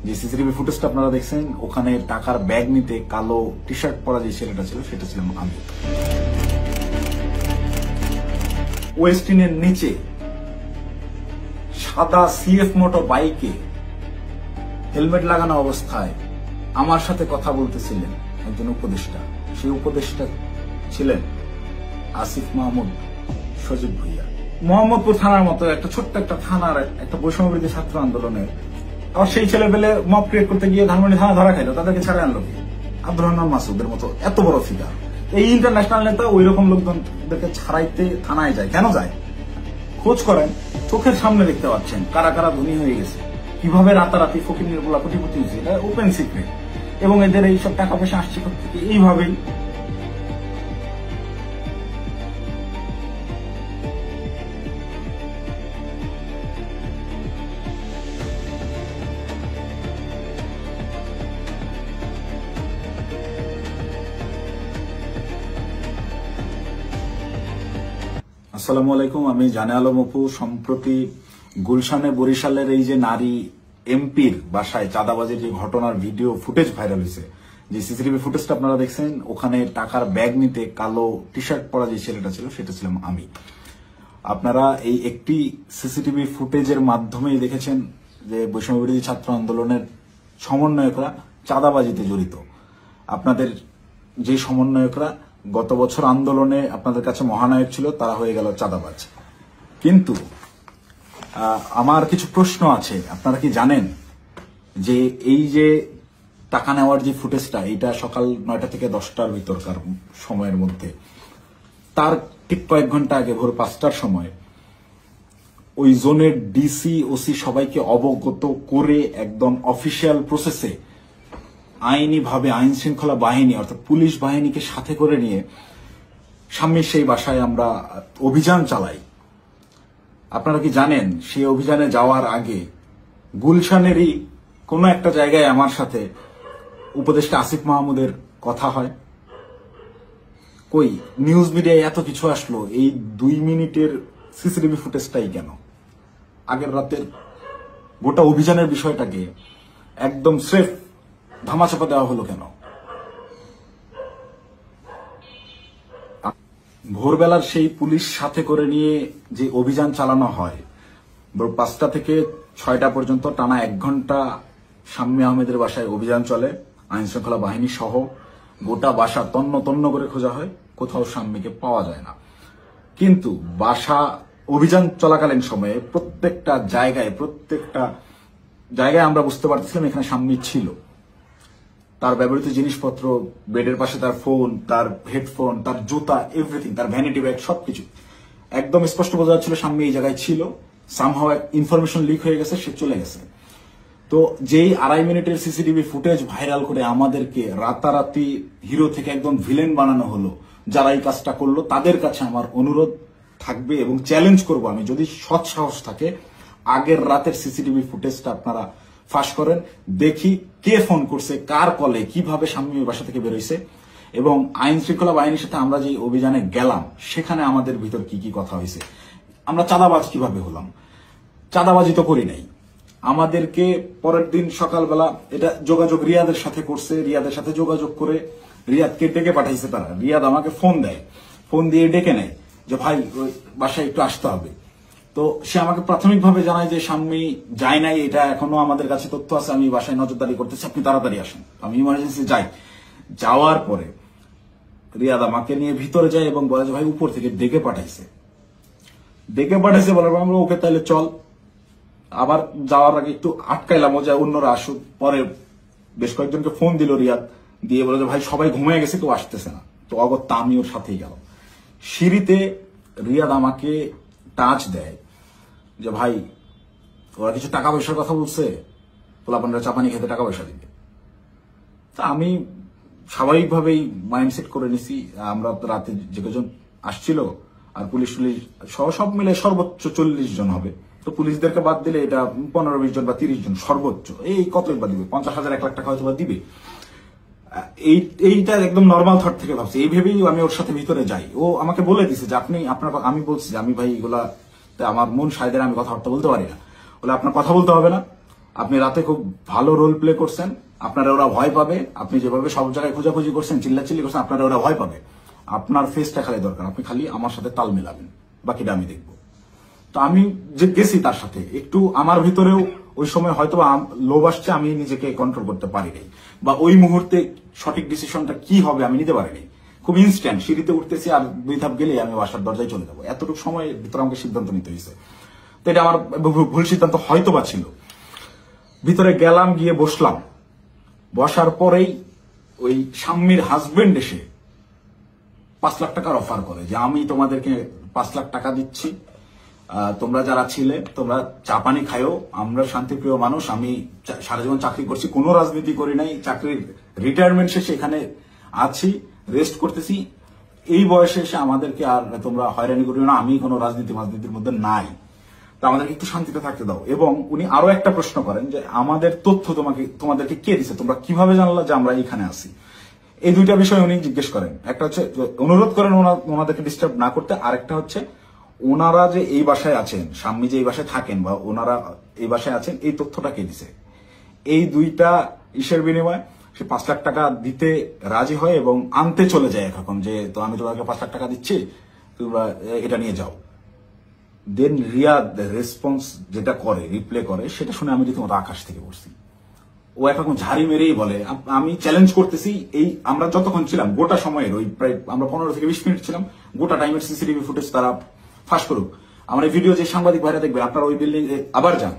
যে সিসিটিভি ফুটেজটা আপনারা দেখছেন, ওখানে টাকার ব্যাগ নিতে কালো টি শার্ট পরা যে ছেলেটা ছিল সেটা ছিলাম আমি। ওয়েস্টিনের নিচে সাদা সিএফ মোটর বাইকে হেলমেট লাগানো অবস্থায় আমার সাথে কথা বলতেছিলেন একজন উপদেষ্টা। সেই উপদেষ্টা ছিলেন আসিফ মাহমুদ সজীব ভুইয়া। মোহাম্মদপুর থানার মতো একটা ছোট্ট একটা থানার একটা বৈষম্যবিরোধী ছাত্র আন্দোলনের আবার সেই ছেলেপেলে মব ক্রিয়েট করতে গিয়ে ধানমন্ডি থানা ধরা খাইলো, তাদেরকে ছাড়ে আনলো কি? আব্দুর রহমান মাসুদের মতো এত বড় ফিগার, এই ইন্টারন্যাশনাল নেতা ওই রকম লোকজনদেরকে ছাড়াইতে থানায় যায় কেন যায়? খোঁজ করেন, চোখের সামনে দেখতে পাচ্ছেন কারা কারা ধনী হয়ে গেছে, কিভাবে রাতারাতি ফকির গুলা কোটিপতি হয়েছে, এটা ওপেন সিক্রেট। এবং এদের এইসব টাকা পয়সা আসছে থেকে এইভাবেই। আসসালামু আলাইকুম, আমি জানে আলম অপু। সম্প্রতি গুলশানে বরিশালের এই যে নারী এমপির বাসায় চাঁদাবাজির যে ঘটনার ভিডিও ফুটেজ ভাইরাল হয়েছে, যে সিসিটিভি ফুটেজটা আপনারা দেখছেন, ওখানে টাকার ব্যাগ নিতে কালো টি শার্ট পরা যে ছেলেটা ছিল সেটা ছিলাম আমি। আপনারা এই একটি সিসিটিভি ফুটেজের মাধ্যমেই দেখেছেন যে বৈষম্যবিরোধী ছাত্র আন্দোলনের সমন্বয়করা চাঁদাবাজিতে জড়িত। আপনাদের যে সমন্বয়করা গত বছর আন্দোলনে আপনাদের কাছে মহানায়ক ছিল, তারা হয়ে গেল চাঁদাবাজ। কিন্তু আমার কিছু প্রশ্ন আছে। আপনারা কি জানেন যে এই যে টাকা নেওয়ার যে ফুটেজটা, এটা সকাল 9টা থেকে 10টার ভিতরকার সময়ের মধ্যে, তার ঠিক কয়েক ঘন্টা আগে ভোর 5টার সময় ওই জোনের ডিসি ওসি সবাইকে অবগত করে একদম অফিসিয়াল প্রসেসে আইনিভাবে আইন শৃঙ্খলা বাহিনী অর্থাৎ পুলিশ বাহিনীকে সাথে করে নিয়ে স্বামীর সেই বাসায় আমরা অভিযান চালাই। আপনারা কি জানেন সেই অভিযানে যাওয়ার আগে গুলশানেরই কোনো একটা জায়গায় আমার সাথে উপদেষ্টা আসিফ মাহমুদের কথা হয়? কই নিউজ মিডিয়ায় এত কিছু আসলো, এই 2 মিনিটের সিসিটিভি ফুটেজটাই কেন? আগের রাতের গোটা অভিযানের বিষয়টাকে একদম স্রেফ ধামাচাপা দেওয়া হলো কেন? ভোরবেলার সেই পুলিশ সাথে করে নিয়ে যে অভিযান চালানো হয়, 5টা থেকে 6টা পর্যন্ত টানা 1 ঘন্টা শাম্মী আহমেদের বাসায় অভিযান চলে, আইন শৃঙ্খলা বাহিনী সহ। গোটা বাসা তন্ন তন্ন করে খোঁজা হয়, কোথাও শাম্মীকে পাওয়া যায় না। কিন্তু বাসা অভিযান চলাকালীন সময়ে প্রত্যেকটা জায়গায় আমরা বুঝতে পারতেছিলাম এখানে শাম্মী ছিল। তার ব্যবহৃত জিনিসপত্র, বেডের পাশে তার ফোন, তার হেডফোন, তার জুতা, এভরিথিং, তার ভ্যানিটি ব্যাগ, সবকিছু একদম স্পষ্ট বোঝা যাচ্ছিল শাম্মী এই জায়গায় ছিল। সামহাও ইনফরমেশন লিক হয়ে গেছে, সে চলে গেছে। তো যেই 2.5 মিনিটের সিসিটিভি ফুটেজ ভাইরাল করে আমাদেরকে রাতারাতি হিরো থেকে একদম ভিলেন বানানো হলো, যারা এই কাজটা করলো তাদের কাছে আমার অনুরোধ থাকবে এবং চ্যালেঞ্জ করব আমি, যদি সৎ সাহস থাকে আগের রাতের সিসিটিভি ফুটেজটা আপনারা ফাঁস করেন, দেখি কে ফোন করছে, কার কলে, কিভাবে শাম্মীর বাসা থেকে বেরোইছে, এবং আইন শৃঙ্খলা বাহিনীর সাথে আমরা যে অভিযানে গেলাম সেখানে আমাদের ভিতর কি কি কথা হয়েছে। আমরা চাঁদাবাজ কিভাবে হলাম? চাঁদাবাজি তো করি নাই। আমাদেরকে পরের দিন সকালবেলা এটা যোগাযোগ রিয়াদের সাথে করছে, রিয়াদের সাথে যোগাযোগ করে রিয়াদকে ডেকে পাঠাইছে তারা। রিয়াদ আমাকে ফোন দেয়, ফোন দিয়ে ডেকে নেয় যে ভাই ওই বাসায় একটু আসতে হবে। তো সে আমাকে প্রাথমিকভাবে জানায় যে শাম্মী যায় নাই, এটা এখনো আমাদের কাছে তথ্য আছে, আমি বাসায় নজরদারি করতেছি, আপনি তাড়াতাড়ি আসেন। আমি ইমার্জেন্সি যাই। যাওয়ার পরে রিয়াদ আমাকে নিয়ে ভিতরে যায় এবং বলে যে ভাই উপর থেকে ডেকে পাঠাইছে বলার পর আমরা ওকে তাহলে চল। আবার যাওয়ার আগে একটু আটকাইলাম যে অন্যরা আসুক। পরে বেশ কয়েকজনকে ফোন দিল রিয়াদ, দিয়ে বলে যে ভাই সবাই ঘুমিয়ে গেছে, কেউ আসতেছে না। তো অগত্যা আমি ওর সাথেই গেল। সিঁড়িতে রিয়াদ আমাকে টাচ দেয় যে ভাই ওরা কিছু টাকা পয়সার কথা বলছে, পোলাপানরা চাপানি খেতে টাকা পয়সা দিবে। তা আমি স্বাভাবিকভাবেই মাইন্ডসেট করে নিছি, আমরা রাতে যে কজন আসছিল আর পুলিশ সব মিলে সর্বোচ্চ 40 জন হবে। তো পুলিশদেরকে বাদ দিলে এটা 15-20 জন বা 30 জন সর্বোচ্চ। এই কতই বা দিবে, 50,000 1 লাখ টাকা হয়তো বা দিবে। এইটা একদম নর্মাল থট থেকে ভাবছি। এই ভেবেই আমি ওর সাথে ভিতরে যাই। ও আমাকে বলে দিছে যে আমি বলছি যে আমি ভাই এগুলা আমার মন সাইদের, আমি কথাবার্তা বলতে পারি না। বলে আপনার কথা বলতে হবে না, আপনি রাতে খুব ভালো রোল প্লে করছেন, আপনারা ওরা ভয় পাবে। আপনি যেভাবে সব জায়গায় খোঁজাখুঁজি করছেন, চিল্লাচিল্লি করছেন, আপনারা ওরা ভয় পাবে। আপনার ফেসটা খালি দরকার, আপনি খালি আমার সাথে তাল মেলাবেন, বাকিটা আমি দেখবো। তো আমি যে গেছি তার সাথে একটু আমার ভিতরেও ওই সময় হয়তো লোভ আসছে, আমি নিজেকে কন্ট্রোল করতে পারি নাই, বা ওই মুহূর্তে সঠিক ডিসিশনটা কি হবে আমি নিতে পারিনি। খুব ইনস্ট্যান্ট সিঁড়িতে উঠতেছি আর 2 ধাপ গেলে আমি বাসার দরজায় চলে যাবো, এতটুকু সময়ের ভিতরে আমাকে সিদ্ধান্ত নিতে হয়েছে। তো এটা আমার ভুল সিদ্ধান্ত হয়তো বা ছিল। ভিতরে গেলাম, গিয়ে বসলাম। বসার পরেই ওই স্বামীর হাজবেন্ড এসে 5 লাখ টাকার অফার করে যে আমি তোমাদেরকে 5 লাখ টাকা দিচ্ছি, তোমরা যারা ছিলে তোমরা চা পানি খায়ও, আমরা শান্তিপ্রিয় মানুষ, আমি সারা জীবন চাকরি করছি, কোনো রাজনীতি করি নাই, চাকরির রিটায়ারমেন্ট শেষে এখানে আছি, রেস্ট করতেছি, এই বয়সে এসে আমাদেরকে আর তোমরা হয়রানি করিও না, আমি কোনো রাজনীতির মধ্যে নাই, তো আমাদেরকে একটু শান্তিতে থাকতে দাও। এবং উনি আরো একটা প্রশ্ন করেন যে আমাদের তথ্য তোমাদেরকে কে দিছে, তোমরা কিভাবে জানলা যে আমরা এখানে আছি। এই 2টা বিষয় উনি জিজ্ঞেস করেন। একটা হচ্ছে অনুরোধ করেন ওনাদেরকে ডিস্টার্ব না করতে, আরেকটা হচ্ছে ওনারা যে এই বাসায় আছেন, স্বামী যে এই বাসায় থাকেন বা ওনারা এই বাসায় আছেন, এই তথ্যটা কে দিছে। এই 2টা ইসের বিনিময়ে সে 5 লাখ টাকা দিতে রাজি হয় এবং আনতে চলে যায় এখন, যে তো আমি তোমাকে 5 লাখ টাকা দিচ্ছি, তোমরা এটা নিয়ে যাও। দেন রিয়াদ রেসপন্স যেটা করে, রিপ্লে করে, সেটা শুনে আমি রীতিমতো আকাশ থেকে পড়ছি। ও একরকম ঝাড়ি মেরেই বলে আমি চ্যালেঞ্জ করতেছি, এই আমরা যতক্ষণ ছিলাম গোটা সময়ের ওই প্রায় আমরা 15 থেকে 20 মিনিট ছিলাম, গোটা টাইমের সিসিটিভি ফুটেজ তারা ফাঁস করুক। আমার এই ভিডিও যে সাংবাদিক ভাইরা দেখবে, আপনারা ওই বিল্ডিং আবার যান,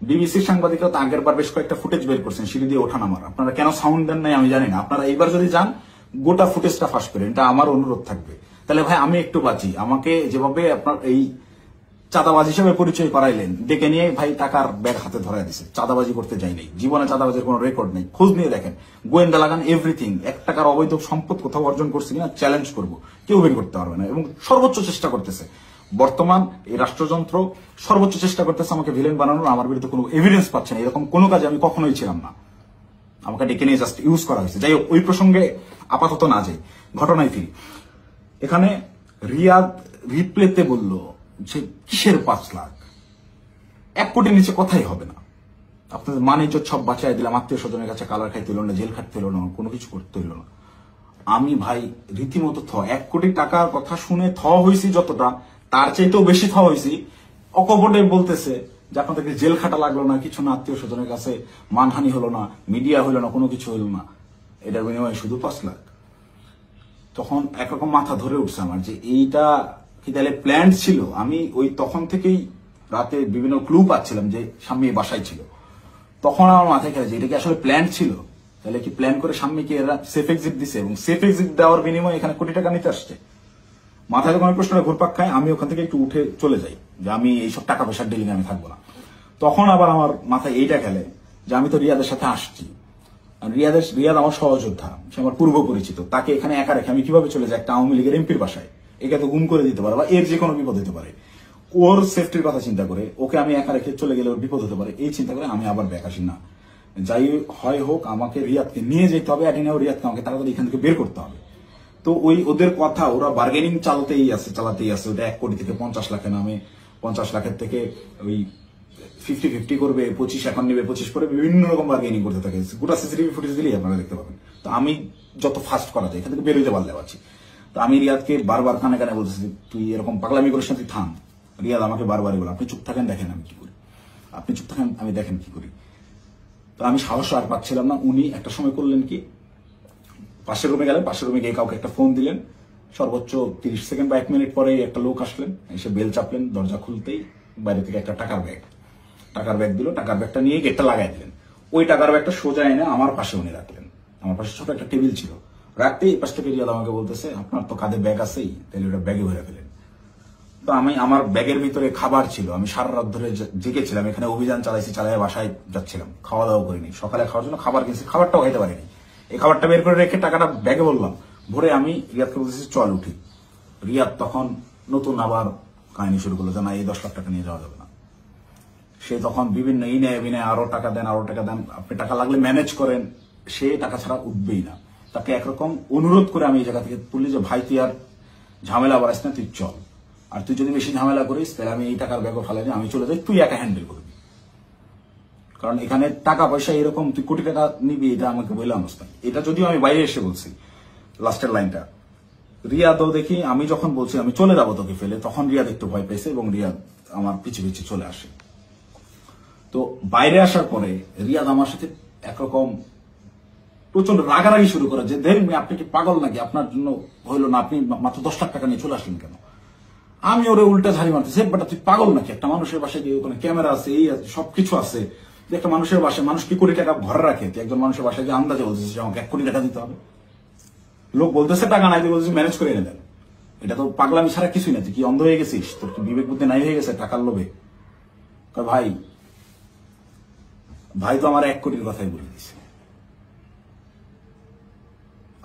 বিবিসির সাংবাদিকরা তো আগের বার বেশ কয়েকটা ফুটেজ বের করছেন সিঁড়ি দিয়ে ওঠা নামার, আপনারা কেন সাউন্ড দেন নাই আমি জানি না। আপনারা এইবার যদি যান গোটা ফুটেজটা ফাঁস করেন, এটা আমার অনুরোধ থাকবে। তাহলে ভাই আমি একটু বাঁচি। আমাকে যেভাবে আপনার এই চাঁদাবাজ হিসেবে পরিচয় করাইলেন, ডেকে নিয়ে ভাই টাকার ব্যাগ হাতে ধরাই দিছে, চাঁদাবাজি করতে যাই নাই, জীবনে চাঁদাবাজির কোনো রেকর্ড নেই, খোঁজ নিয়ে দেখেন, গোয়েন্দা লাগান, এভরিথিং। 1 টাকার অবৈধ সম্পদ কোথাও অর্জন করছে কিনা চ্যালেঞ্জ করবো, কেউ বের করতে পারবে না। এবং সর্বোচ্চ চেষ্টা করতেছে বর্তমান এই রাষ্ট্রযন্ত্র, সর্বোচ্চ চেষ্টা করতেছে আমাকে ভিলেন বানানোর। আমার বিরুদ্ধে কোনো এভিডেন্স পাচ্ছে না, এরকম কোনো কাজে আমি কখনোই ছিলাম না, আমাকে ডেকে নিয়ে জাস্ট ইউজ করা হয়েছে। যাই হোক, ওই প্রসঙ্গে আপাতত না যাই, ঘটনায় ফিরি। এখানে রিয়াদ রিপ্লেতে বলল যে কিসের 5 লাখ, 1 কোটির নিচে কথাই হবে না, আপনাদের মানিজ্য সব বাঁচাই দিলাম, আত্মীয় স্বজনের কাছে কালার খাইতে হলো না, জেল খাটতে হলো না, কোনো কিছু করতে হলো না। আমি ভাই রীতিমতো 1 কোটি টাকার কথা শুনে হয়েছি যতটা, তার চাইতেও বেশি হয়েছি। অকপটে বলতেছে যে আপনাদেরকে জেল খাটা লাগলো না, কিছু না, আত্মীয় স্বজনের কাছে মানহানি হলো না, মিডিয়া হলো না, কোনো কিছু হলো না, এটার বিনিময়ে শুধু 5 লাখ। তখন একরকম মাথা ধরে উঠছে আমার যে এইটা কি তাহলে প্ল্যান ছিল। আমি ওই তখন থেকেই রাতে বিভিন্ন ক্লু পাচ্ছিলাম যে স্বামী বাসায় ছিল, তখন আমার মাথায় খেলেছে এটা কি আসলে প্ল্যান ছিল। তাহলে কি প্ল্যান করে স্বামীকে এরা সেফ এক্সিট দিছে, এবং সেফ এক্সিট দেওয়ার বিনিময়ে এখানে কোটি টাকা নিতে আসছে। মাথায় যখন প্রশ্নটা ঘুরপাক খায়, আমি ওখান থেকে একটু উঠে চলে যাই যে আমি এইসব টাকা পয়সার ডিলিং আমি থাকবো না। তখন আবার আমার মাথায় এইটা খেলে যে আমি তো রিয়াদের সাথে আসছি, রিয়াদ আমার সহযোদ্ধা, সে আমার পূর্ব পরিচিত, তাকে এখানে একা রেখে আমি কিভাবে চলে যাই একটা আওয়ামী লীগের এমপির বাসায়, একে তো গুম করে দিতে পারে বা এর যে কোনো বিপদ হতে পারে। ওর সেফটির কথা চিন্তা করে ওকে আমি একা রেখে চলে গেলে ওর বিপদ হতে পারে, এই চিন্তা করে আমি আবার ব্যাক আসি না। যাই হয় হোক, আমাকে রিয়াদকে নিয়ে যেতে হবে, অ্যাডিনাও রিয়াদকে আমাকে তাড়াতাড়ি এখান থেকে বের করতে হবে। তো ওই ওদের কথা, ওরা বার্গেনিং চালাতেই আছে। ওটা 1 কোটি থেকে 50 লাখে নামে, 50 লাখের থেকে ওই 50-50 করবে, 25 এখন নেবে, 25 করে বিভিন্ন রকম বার্গেনিং করতে থাকে। গোটা সিসিটিভি ফুটেজ দিলেই আপনারা দেখতে পাবেন। তো আমি যত ফাস্ট করা যায় এখান থেকে বেরোতে পারলে পারছি। তো আমি রিয়াদকে বারবার কানে কানে বলতেছি তুই এরকম পাগলামি করিস না, তুই থাম। রিয়াদ আমাকে বারবারই বলে আপনি চুপ থাকেন, দেখেন আমি কি করি, আপনি চুপ থাকেন, আমি দেখেন কি করি। তো আমি সাহস আর পাচ্ছিলাম না। উনি একটা সময় করলেন কি, পাশের রুমে গেলেন, পাশের রুমে গিয়ে কাউকে একটা ফোন দিলেন, সর্বোচ্চ 30 সেকেন্ড বা 1 মিনিট পরে একটা লোক আসলেন, এসে বেল চাপলেন, দরজা খুলতেই বাইরে থেকে একটা টাকার ব্যাগ দিল, টাকার ব্যাগটা নিয়ে গেটটা লাগাই দিলেন। ওই টাকার ব্যাগটা সোজা এনে আমার পাশে উনি রাখলেন, আমার পাশে ছোট একটা টেবিল ছিল, রাখতেই এই পাশ থেকে রিয়াদ আমাকে বলতেছে আপনার তো কাঁধে ব্যাগ আছেই, তাহলে ওটা ব্যাগে ভরে ফেলেন। তো আমি, আমার ব্যাগের ভিতরে খাবার ছিল, আমি সারা রাত ধরে জেগেছিলাম, এখানে অভিযান চালিয়ে বাসায় যাচ্ছিলাম, খাওয়া দাওয়া করিনি, সকালে খাওয়ার জন্য খাবার কিনছি, খাবারটাও খাইতে পারিনি। এই খাবারটা বের করে রেখে টাকাটা ব্যাগে বললাম ভরে, আমি রিয়াদকে বলতেছি চল উঠি। রিয়াদ তখন নতুন আবার কাহিনী শুরু করলো যে না, এই 10 লাখ টাকা নিয়ে যাওয়া যাবে না। সে তখন বিভিন্ন ইনে বিনে আরো টাকা দেন, আপনি টাকা লাগলে ম্যানেজ করেন, সে টাকা ছাড়া উঠবেই না। তাকে একরকম অনুরোধ করে আমি এই জায়গা থেকে তুললি যে ভাই তুই আর ঝামেলা বাড়াইস না, তুই চল, আর তুই যদি বেশি ঝামেলা করিস তাহলে আমি এই টাকার ব্যাগও ফেলাই, আমি চলে যাই, তুই একা হ্যান্ডেল করবি। কারণ এখানে টাকা পয়সা এরকম তুই কোটি টাকা নিবি এটা আমাকে বললাম না। এটা যদিও আমি বাইরে এসে বলছি লাস্টের লাইনটা। রিয়াদও দেখি আমি যখন বলছি আমি চলে যাবো তোকে ফেলে, তখন রিয়াদ একটু ভয় পেয়েছে এবং রিয়াদ আমার পিছু পিছু চলে আসে। তো বাইরে আসার পরে রিয়াদ আমার সাথে একরকম প্রচন্ড রাগারাগি শুরু করে যে ধরেন আপনি কি পাগল নাকি, আপনার জন্য হইলো না, আপনি মাত্র 10 লাখ টাকা নিয়ে চলে আসলেন কেন। আমি ওরে উল্টা ঝাড়ি মারতেছি, বাট তুই পাগল নাকি, একটা মানুষের বাসায় গিয়ে ওখানে ক্যামেরা আছে, এই আছে, সবকিছু আছে, একটা মানুষের বাসায় মানুষ কি কোটি টাকা ঘরে রাখে, তুই একজন মানুষের বাসায় গিয়ে আন্দাজে বলতেছিস আমাকে 1 কোটি টাকা দিতে হবে। লোক বলতেছে টাকা নাই, তুই বলছিস ম্যানেজ করে এনে দেন। এটা তো পাগলামি ছাড়া কিছুই না, তুই কি অন্ধ হয়ে গেছিস, তোর কি বিবেক বুদ্ধি নাই হয়ে গেছে টাকার লোভে। ভাই ভাই তো আমার 1 কোটির কথাই বলে দিছে।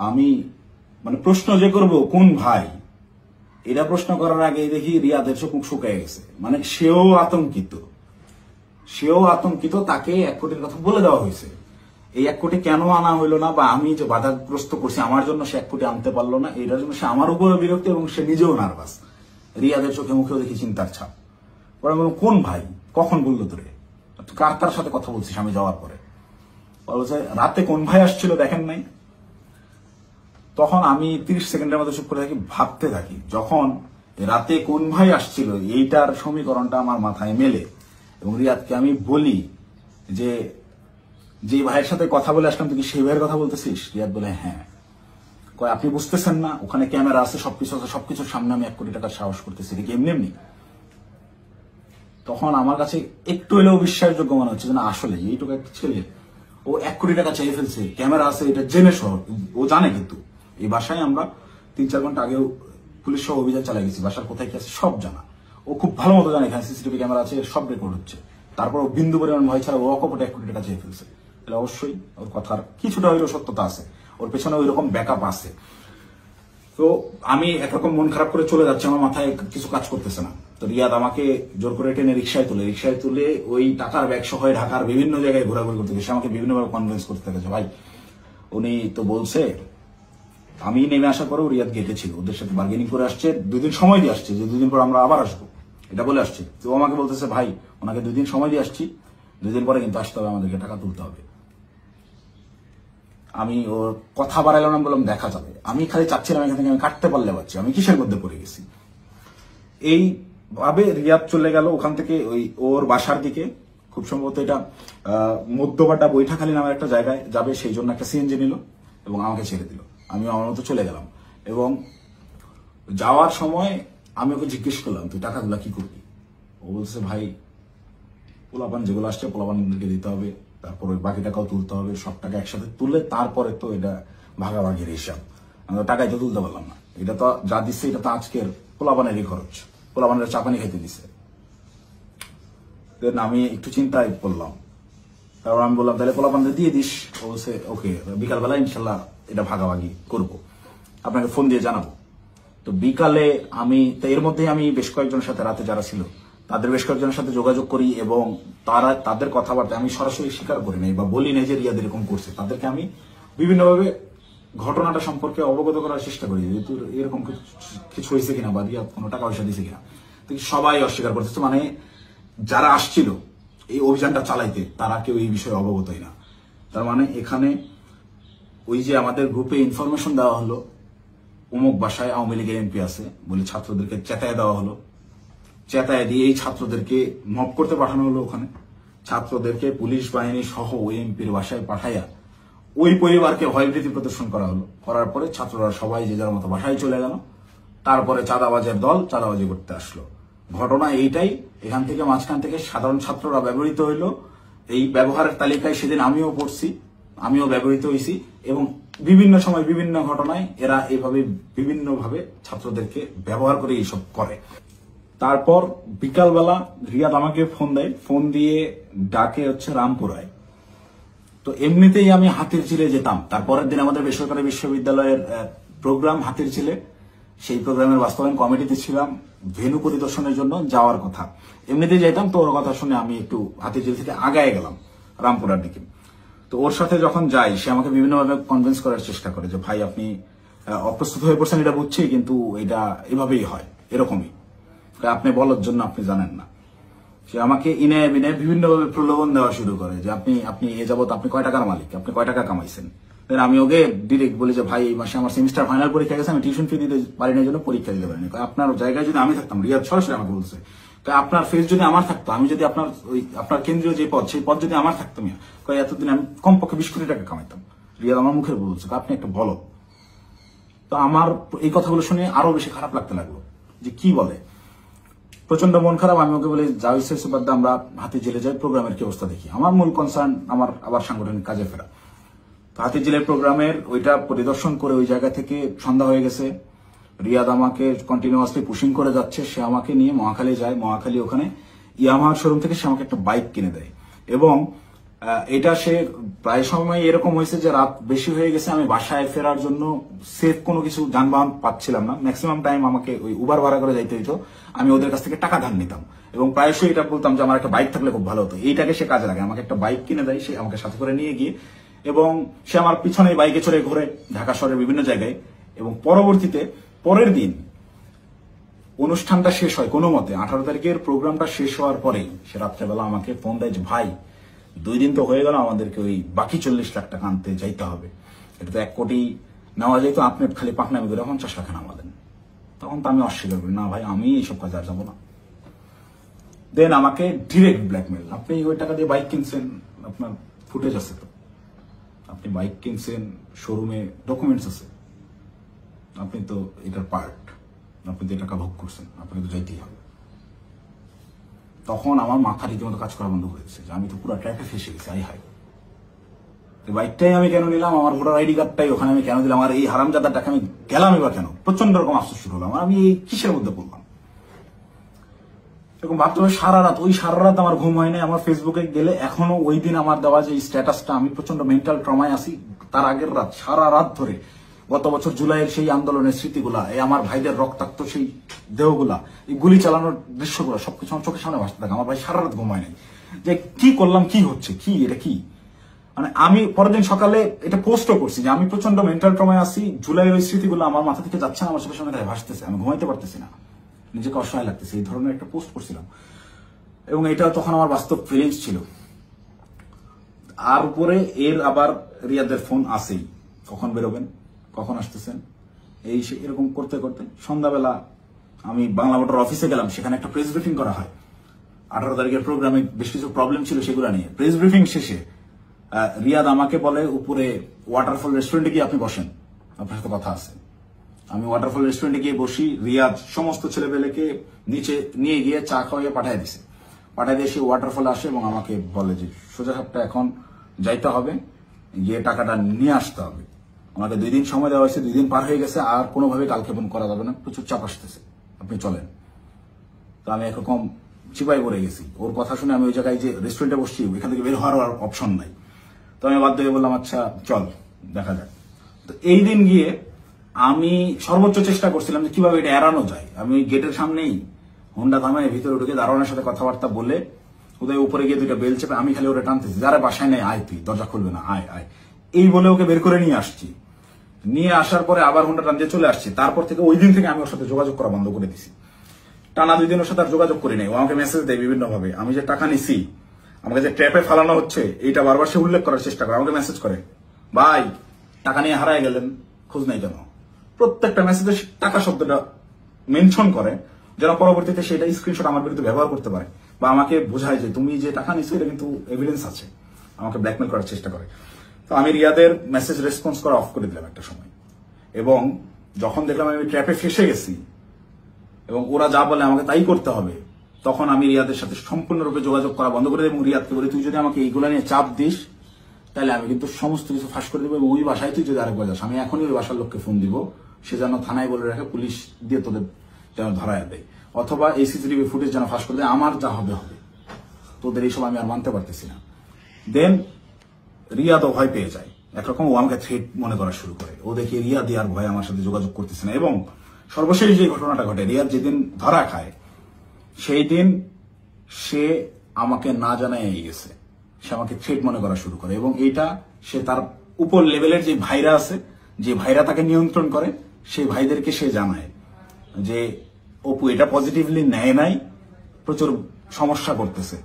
আমি মানে প্রশ্ন যে করব কোন ভাই, এটা প্রশ্ন করার আগে দেখি রিয়াদের চোখ মুখ শুকায় গেছে। মানে সেও আতঙ্কিত, তাকে 1 কোটির কথা বলে দেওয়া হয়েছে। এই 1 কোটি কেন আনা হইলো না, বা আমি যে বাধাগ্রস্ত করছি আমার জন্য সে 1 কোটি আনতে পারলো না, এটার জন্য সে আমার উপরে বিরক্ত এবং সে নিজেও নার্ভাস। রিয়াদের চোখে মুখেও দেখি চিন্তার ছাপ। পরে আমি বললাম কোন ভাই, কখন বললো তোরে, কার সাথে কথা বলছিস আমি যাওয়ার পরে। বলছে রাতে কোন ভাই আসছিল দেখেন নাই। তখন আমি 30 সেকেন্ডের মধ্যে চুপ করে থাকি, ভাবতে থাকি। যখন রাতে কোন ভাই আসছিল এইটার সমীকরণটা আমার মাথায় মেলে এবং রিয়াদকে আমি বলি যে ভাইয়ের সাথে কথা বলে আসলাম তুই কি সেই ভাইয়ের কথা বলতেছিস। রিয়াদ বলে হ্যাঁ। কয় আপনি বুঝতেছেন না ওখানে ক্যামেরা আছে, সবকিছু আছে, সবকিছুর সামনে আমি 1 কোটি টাকার সাহস করতেছি, এটা কি এমনি। তখন আমার কাছে একটু হলেও বিশ্বাসযোগ্য মনে হচ্ছে না আসলে এইটুকু একটা ছেলে ও 1 কোটি টাকা চেয়ে ফেলছে, ক্যামেরা আছে এটা জেনে সহ ও জানে। কিন্তু এই বাসায় আমরা 3-4 ঘন্টা আগেও পুলিশ সহ অভিযান চালাই গেছি, বাসার কোথায় কি আছে সব জানা। ও খুব ভালো মতো জানে এখানে সিসিটিভি ক্যামেরা আছে, সব রেকর্ড হচ্ছে। তারপর ও বিন্দু পরিমাণ ভয় ছাড়া ও অকপটে 1 কোটি টাকা চেয়ে ফেলছে। তাহলে অবশ্যই ওর কথার কিছুটা হইলেও সত্যতা আছে, ওর পেছনে ওই রকম ব্যাকআপ আছে। তো আমি একরকম মন খারাপ করে চলে যাচ্ছি, আমার মাথায় কিছু কাজ করতেছে না। তো রিয়াদ আমাকে জোর করে টেনে রিক্সায় তুলে ওই টাকার ব্যাগ সহ ঢাকার বিভিন্ন জায়গায় ঘোরাঘুরি করতে গেছে। আমাকে বিভিন্নভাবে কনভিন্স করতে থাকে ভাই উনি তো বলছে। আমি নেমে আসার পরেও রিয়াদ গেটে ছিল, ওদের সাথে বার্গেনিং করে আসছে, 2 দিন সময় দিয়ে আসছে যে 2 দিন পর আমরা আবার আসবো, এটা বলে আসছে। তো আমাকে বলতেছে ভাই ওনাকে 2 দিন সময় দিয়ে আসছি, 2 দিন পরে কিন্তু আসতে হবে, আমাদেরকে টাকা তুলতে হবে। আমি ওর কথা বাড়াইলাম না, বললাম দেখা যাবে। আমি খালি চাচ্ছিলাম এখান থেকে আমি কাটতে পারলে পারছি, আমি কিসের মধ্যে পড়ে গেছি। এই ভাবে রিয়াদ চলে গেল ওখান থেকে ওই ওর বাসার দিকে। খুব সম্ভবত এটা মধ্যবাড্ডা বৈঠাখালী নামের একটা জায়গায় যাবে, সেই জন্য একটা সিএনজি নিল এবং আমাকে ছেড়ে দিল। আমি আমার মতো চলে গেলাম এবং যাওয়ার সময় আমি ওকে জিজ্ঞেস করলাম তুই টাকাগুলা কি করবি। ও বলছে ভাই পোলাপান যেগুলো আসছে পোলাপানকে দিতে হবে, তারপর ওই বাকি টাকাও তুলতে হবে, সব টাকা একসাথে তুলে তারপরে তো এটা ভাগাভাগির হিসাব। আমরা টাকাই তো তুলতে পারলাম না, এটা তো যা দিচ্ছে এটা তো আজকের পোলাপানেরই খরচ, পোলাপানের চাপানি খেতে দিচ্ছে। দেন আমি একটু চিন্তায় পড়লাম, তারপর আমি বললাম তাহলে পোলাপানদের দিয়ে দিস। ও বলছে ওকে, বিকালবেলা ইনশাল্লাহ এটা ভাগাভাগি করব, আপনাকে ফোন দিয়ে জানাবো। তো বিকালে আমি এর মধ্যে আমি বেশ কয়েকজনের সাথে রাতে যারা ছিল তাদের বেশ কয়েকজনের সাথে যোগাযোগ করি এবং তাদের কথাবার্তা আমি সরাসরি স্বীকার করি নাই বা বলি নাই যে রিয়াদ এরকম করছে। তাদেরকে আমি বিভিন্নভাবে ঘটনাটা সম্পর্কে অবগত করার চেষ্টা করি যে তোর এরকম কিছু হয়েছে কিনা বা রিয়াদ কোনো টাকা পয়সা দিয়েছে কিনা। তো সবাই অস্বীকার করতেছে, মানে যারা আসছিল এই অভিযানটা চালাইতে তারা কেউ এই বিষয়ে অবগতই না। তার মানে এখানে ওই যে আমাদের গ্রুপে ইনফরমেশন দেওয়া হলো অমুক বাসায় আওয়ামী লীগের এমপি আছে বলে ছাত্রদেরকে চেতায় দেওয়া হলো, চেতায় দিয়ে এই ছাত্রদেরকে মব করতে পাঠানো হলো। ওখানে ছাত্রদেরকে পুলিশ বাহিনী সহ ওই এমপির বাসায় পাঠাইয়া ওই পরিবারকে ভয়ভীতি প্রদর্শন করা হলো। করার পরে ছাত্ররা সবাই যে যার মতো বাসায় চলে গেল। তারপরে চাঁদাবাজের দল চাঁদাবাজি করতে আসলো। ঘটনা এইটাই। এখান থেকে মাঝখান থেকে সাধারণ ছাত্ররা ব্যবহৃত হইল। এই ব্যবহারের তালিকায় সেদিন আমিও পড়ছি, আমিও ব্যবহৃত হয়েছি এবং বিভিন্ন সময় বিভিন্ন ঘটনায় এরা এইভাবে বিভিন্নভাবে ছাত্রদেরকে ব্যবহার করে এইসব করে। তারপর বিকালবেলা রিয়াদ আমাকে ফোন দেয়, ফোন দিয়ে ডাকে হচ্ছে রামপুরায়। তো এমনিতেই আমি হাতিরঝিলে যেতাম, তারপরের দিন আমাদের বেসরকারি বিশ্ববিদ্যালয়ের প্রোগ্রাম হাতিরঝিলে, সেই প্রোগ্রামের বাস্তবায়ন কমিটিতে ছিলাম, ভেন্যু পরিদর্শনের জন্য যাওয়ার কথা। এমনিতেই যাইতাম, তো ওর কথা শুনে আমি একটু হাতিরঝিল থেকে আগায় গেলাম রামপুরার দিকে। তো ওর সাথে যখন যাই সে আমাকে বিভিন্নভাবে কনভিন্স করার চেষ্টা করে যে ভাই আপনি অপ্রস্তুত হয়ে পড়ছেন এটা বুঝছি, কিন্তু এটা এভাবেই হয়, এরকমই আপনি বলার জন্য আপনি জানেন না। সে আমাকে ইনায় বিনায় বিভিন্নভাবে প্রলোভন দেওয়া শুরু করে যে আপনি এ যাবত আপনি কয় টাকার মালিক, আপনি কয় টাকা কামাইছেন। দেন আমি ওকে ডিরেক্ট বলি যে ভাই এই মাসে আমার সেমিস্টার ফাইনাল পরীক্ষা গেছে, আমি টিউশন ফি দিতে পারি না, জন্য পরীক্ষা দিতে পারিনি। আপনার জায়গায় যদি আমি থাকতাম, রিয়াদ সরাসরি আমাকে বলছে, আপনার ফেস যদি আমার থাকতো, আমি যদি আপনার কেন্দ্রীয় যে পদ, সেই পদ যদি আমার থাকতো, এতদিন আমি কমপক্ষে 20 কোটি টাকা কামাইতাম। রিয়াদ আমার মুখে বলছে আপনি একটা বলো। তো আমার এই কথাগুলো শুনে আরো বেশি খারাপ লাগতে লাগলো যে কি বলে, প্রচন্ড মন খারাপ। আমি ওকে বলি যা হয়েছে বাদ, আমরা হাতি জেলে যাই, প্রোগ্রামের কি অবস্থা দেখি। আমার মূল কনসার্ন আমার আবার সাংগঠনিক কাজে ফেরা। তো হাতি জেলের প্রোগ্রামের ওইটা পরিদর্শন করে ওই জায়গা থেকে সন্ধ্যা হয়ে গেছে। রিয়াদ আমাকে কন্টিনিউয়াসলি পুশিং করে যাচ্ছে। সে আমাকে নিয়ে মহাখালী যায়। মহাখালী ওখানে ইয়ামাহার শোরুম থেকে সে আমাকে একটা বাইক কিনে দেয়। এবং এটা সে প্রায় সময় এরকম হয়েছে যে রাত বেশি হয়ে গেছে, আমি বাসায় ফেরার জন্য সেফ কোনো কিছু যানবাহন পাচ্ছিলাম না। ম্যাক্সিমাম টাইম আমাকে ওই উবার ভাড়া করে যাইতে হইতো। আমি ওদের কাছ থেকে টাকা ধার নিতাম এবং প্রায়শই এটা বলতাম যে আমার একটা বাইক থাকলে খুব ভালো হতো। এইটাকে সে কাজে লাগে, আমাকে একটা বাইক কিনে দেয়। সে আমাকে সাথে করে নিয়ে গিয়ে এবং সে আমার পিছনে বাইকে চড়ে ঘুরে ঢাকা শহরের বিভিন্ন জায়গায়। এবং পরবর্তীতে পরের দিন অনুষ্ঠানটা শেষ হয় কোনো মতে, 18 তারিখের প্রোগ্রামটা শেষ হওয়ার পরেই সে রাত্রেবেলা আমাকে ফোন দেয় যে ভাই 2 দিন তো হয়ে গেল, আমাদেরকে ওই বাকি 40 লাখ টাকা আনতে যাইতে হবে। এটা তো 1 কোটি নেওয়া যেত, আপনি খালি পাকনামি করে 50 লাখ নামালেন। তখন তো আমি অস্বীকার করি, না ভাই আমি এইসব কাজে আর যাবো না। দেন আমাকে ডিরেক্ট ব্ল্যাকমেল, আপনি ওই টাকা দিয়ে বাইক কিনছেন, আপনার ফুটেজ আছে তো, আপনি বাইক কিনছেন, শোরুমে ডকুমেন্টস আছে, আপনি তো এটার পার্ট, আপনি তো টাকা ভোগ করছেন, আপনাকে তো যাইতেই হবে। তখন আমার মাথা রীতিমতো কাজ করা বন্ধ করেছে যে আমি তো পুরো ট্র্যাপে ফেসে গেছি। আই হাই, বাইকটাই আমি কেন নিলাম, আমার ভোটার আইডি কার্ডটাই ওখানে আমি কেন দিলাম, আর এই হারামজাদার টাকা আমি গেলাম এবার কেন, প্রচন্ড রকম আফসোস শুরু হলো আমার। আমি এই কিসের মধ্যে পড়লাম এরকম ভাবতে হবে। সারা রাত আমার ঘুম হয় নাই। আমার ফেসবুকে গেলে এখনো ওই দিন আমার দেওয়া যে স্ট্যাটাসটা, আমি প্রচন্ড মেন্টাল ট্রমায় আছি। তার আগের রাত সারা রাত ধরে গত বছর জুলাইয়ের সেই আন্দোলনের স্মৃতিগুলা, এই আমার ভাইদের রক্তাক্ত সেই দেহগুলা, এই গুলি চালানোর দৃশ্যগুলো সবকিছু আমার চোখের সামনে ভাসতে থাকে। আমার ভাই সারা রাত ঘুমায় নাই যে কি করলাম, কি হচ্ছে, কি এটা কি। মানে আমি পরের দিন সকালে এটা পোস্টও করছি যে আমি প্রচন্ড মেন্টাল ট্রমায় আছি। জুলাইয়ের ওই স্মৃতিগুলো আমার মাথা থেকে যাচ্ছে না, আমার চোখের সামনে ভাসতেছে, আমি ঘুমাইতে পারতেছি না, নিজেকে অসহায় লাগতেছে। এই ধরনের একটা পোস্ট করছিলাম এবং এটা তখন আমার বাস্তব ফিলিংস ছিল। আর উপরে এর আবার রিয়াদের ফোন আসেই, কখন বেরোবেন, কখন আসতেছেন, এই এরকম করতে করতে সন্ধ্যাবেলা আমি বাংলা মোটর অফিসে গেলাম। সেখানে একটা প্রেস ব্রিফিং করা হয় 18 তারিখের প্রোগ্রামে, বেশ কিছু প্রবলেম ছিল সেগুলো নিয়ে। প্রেস ব্রিফিং শেষে রিয়াদ আমাকে বলে উপরে ওয়াটারফল রেস্টুরেন্টে গিয়ে আপনি বসেন, আপনার সাথে কথা আছে। আমি ওয়াটারফল রেস্টুরেন্টে গিয়ে বসি। রিয়াদ সমস্ত ছেলেপেলেকে নিচে নিয়ে গিয়ে চা খাওয়াইয়ে পাঠিয়ে দিছে। পাঠিয়ে দিয়ে সে ওয়াটারফলে আসে এবং আমাকে বলে যে সোজা সাপটা এখন যাইতে হবে, গিয়ে টাকাটা নিয়ে আসতে হবে। আমাকে 2 দিন সময় দেওয়া হয়েছে, 2 দিন পার হয়ে গেছে, আর কোনোভাবে কালক্ষেপণ করা যাবে না, প্রচুর চাপ আসতেছে, আপনি চলেন। তো আমি একরকম চিপাই পড়ে গেছি। ওর কথা শুনে আমি ওই জায়গায় যে রেস্টুরেন্টে বসছি, ওইখান থেকে বের হওয়ার অপশন নাই। তো আমি বাধ্য হয়ে বললাম আচ্ছা চল দেখা যাক। তো এই দিন গিয়ে আমি সর্বোচ্চ চেষ্টা করছিলাম যে কিভাবে এটা এড়ানো যায়। আমি ওই গেটের সামনেই হোন্ডা থামায় ভিতরে ঢুকে দারোয়ানের সাথে কথাবার্তা বলে ওদের উপরে গিয়ে 2টা বেল চেপে আমি খালি ওরা টানতেছি, যারা বাসায় নেই আয়, তুই দরজা খুলবে না, আয় আয়, এই বলে ওকে বের করে নিয়ে আসছি। নিয়ে আসার পরে আবার হোন্ডা টান দিয়ে চলে আসছি। তারপর থেকে ওই দিন থেকে আমি ওর সাথে যোগাযোগ করা বন্ধ করে দিছি। টানা 2 দিন ওর সাথে আর যোগাযোগ করি নাই। ও আমাকে মেসেজ দেয় বিভিন্ন ভাবে, আমি যে টাকা নিছি, আমাকে যে ট্র্যাপে ফালানো হচ্ছে, এইটা বারবার সে উল্লেখ করার চেষ্টা করে। আমাকে মেসেজ করে, ভাই টাকা নিয়ে হারায় গেলেন, খোঁজ নাই কেন। প্রত্যেকটা মেসেজে টাকা শব্দটা মেনশন করে, যেন পরবর্তীতে সেটা স্ক্রিনশট আমার বিরুদ্ধে ব্যবহার করতে পারে বা আমাকে বোঝায় যে তুমি যে টাকা নিচ্ছ এটা কিন্তু এভিডেন্স আছে। আমাকে ব্ল্যাকমেল করার চেষ্টা করে। তো আমি রিয়াদের মেসেজ রেসপন্স করা অফ করে দিলাম একটা সময়। এবং যখন দেখলাম আমি ট্র্যাপে ফেসে গেছি এবং ওরা যা বলে আমাকে তাই করতে হবে, তখন আমি রিয়াদের সাথে সম্পূর্ণরূপে যোগাযোগ করা বন্ধ করে দিই এবং রিয়াদকে বলি তুই যদি আমাকে এইগুলা নিয়ে চাপ দিস তাহলে আমি কিন্তু সমস্ত কিছু ফাঁস করে দেবো এবং ওই বাসায় তুই যদি আরেকবার যাস, আমি এখনই ওই বাসার লোককে ফোন দিব, সে যেন থানায় বলে রাখে, পুলিশ দিয়ে তোদের যেন ধরায় দেয়, অথবা এই সিসিটিভি ফুটেজ যেন ফাঁস করে দেয়, আমার যা হবে হবে, তোদের এইসব আমি আর মানতে পারতেছি না। দেন রিয়াদও ভয় পেয়ে যায়, একরকম ও আমাকে থ্রেট মনে করা শুরু করে। ও দেখে রিয়াদ আর ভয় আমার সাথে যোগাযোগ করতেছে না। এবং সর্বশেষ যে ঘটনাটা ঘটে, রিয়াদ যেদিন ধরা খায় সেই দিন সে আমাকে না জানায় গেছে, সে আমাকে থ্রেট মনে করা শুরু করে। এবং এইটা সে তার উপর লেভেলের যে ভাইরা আছে, যে ভাইরা তাকে নিয়ন্ত্রণ করে, সেই ভাইদেরকে সে জানায় যে অপু এটা পজিটিভলি নেয় নাই, প্রচুর সমস্যা করতেছে।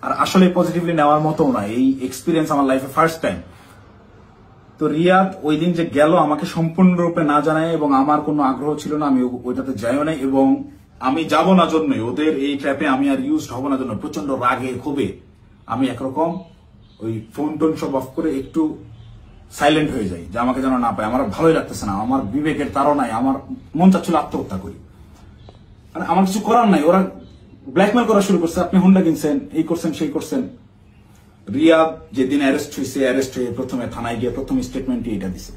আর আসলে পজিটিভলি নেওয়ার মতো না, এই এক্সপিরিয়েন্স আমার লাইফে ফার্স্ট টাইম। তো রিয়াদ ওই দিন যে গেল আমাকে সম্পূর্ণরূপে না জানায়, এবং আমার কোনো আগ্রহ ছিল না, আমি ওইটাতে যাইও নাই, এবং আমি যাব না জন্যই, ওদের এই ট্র্যাপে আমি আর ইউজ হব না জন্য প্রচন্ড রাগে ক্ষোভে আমি একরকম ওই ফোন টোন সব অফ করে একটু সাইলেন্ট হয়ে যাই, যে আমাকে যেন না পায়। আমার ভালোই লাগতেছে না, আমার বিবেকের তাড়নায় আমার মন চাচ্ছিল আত্মহত্যা করি। মানে আমার কিছু করার নাই, ওরা ব্ল্যাকমেল করা শুরু করছে, আপনি হুন্ডা কিনছেন, এই করছেন সেই করছেন। রিয়াদ যেদিন অ্যারেস্ট হয়ে প্রথমে থানায় গিয়ে প্রথম স্টেটমেন্টই এটা দিছে